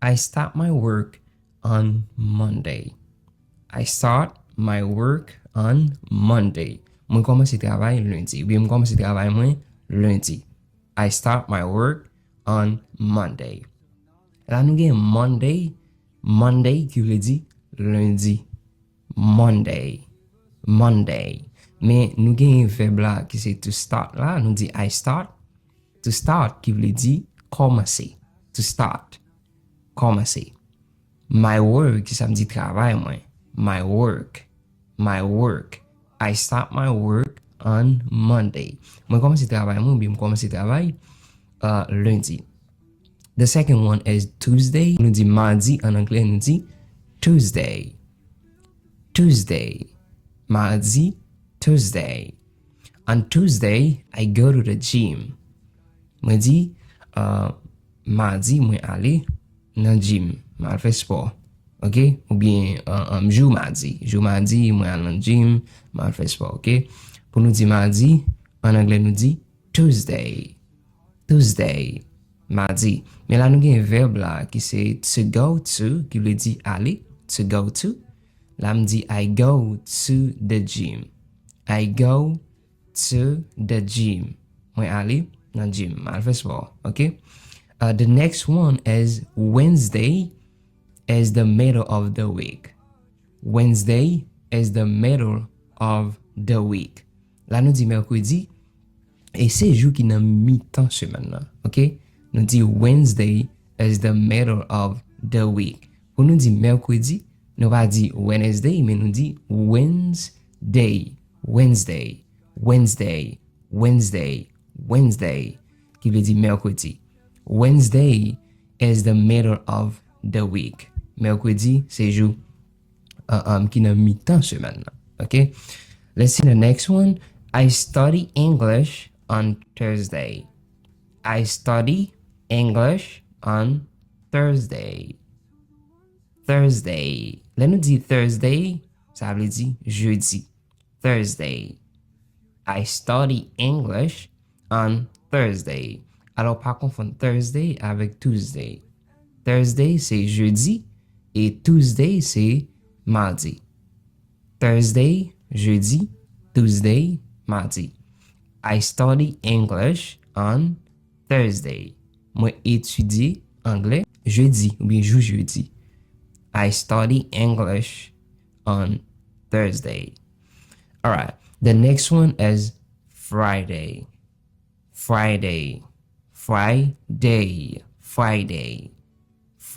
I start my work on Monday. I start my work on Monday. Moi commence travail lundi. Ou bien moi commence travail moi lundi. I start my work on Monday. Là nous avons Monday, Monday qui veut dire lundi. Monday, Monday. Mais nous avons un verbe là qui c'est to start là, nous dit I start. To start qui veut dire commencer. To start, commencer. My work, ça me dit travail moi. My work, my work. I start my work on Monday. Moi commence travail moi, ou bien moi commence travail lundi. The second one is Tuesday. Nous dit mardi en anglais, nous dit Tuesday. Tuesday. Mardi, Tuesday. On Tuesday, I go to the gym. Moi dit mardi, moi aller dans le gym, moi faire sport. OK? Ou bien jour mardi, moi aller dans le gym, moi faire sport. OK? Pour nous dire mardi, en anglais nous dit Tuesday. Tuesday. Mardi. Mais là, nous avons un verbe là qui c'est to go to, qui veut dire aller, to go to. Là, me dit I go to the gym. I go to the gym. Moi aller dans le gym, mal fait sport, OK? The next one is Wednesday is the middle of the week. Wednesday is the middle of the week. Là, nous dit mercredi, et c'est jour qui n'a mi-temps semaine là, OK? Nous dit Wednesday is the middle of the week. Pour nous dit mercredi, nous va dire Wednesday, mais nous dit Wednesday, Wednesday, Wednesday, Wednesday, Wednesday, qui veut dire mercredi. Wednesday is the middle of the week. Mercredi, c'est jour qui n'a mi-temps semaine là, OK? Let's see the next one. I study English on Thursday. I study English on Thursday. Thursday. Là, nous dit Thursday, ça veut dire jeudi. Thursday. I study English on Thursday. Alors, pas confondre Thursday avec Tuesday. Thursday, c'est jeudi et Tuesday, c'est mardi. Thursday, jeudi, Tuesday, mardi. I study English on Thursday. Moi étudie anglais jeudi ou bien jour jeudi. I study English on Thursday. All right. The next one is Friday. Friday. Friday. Friday.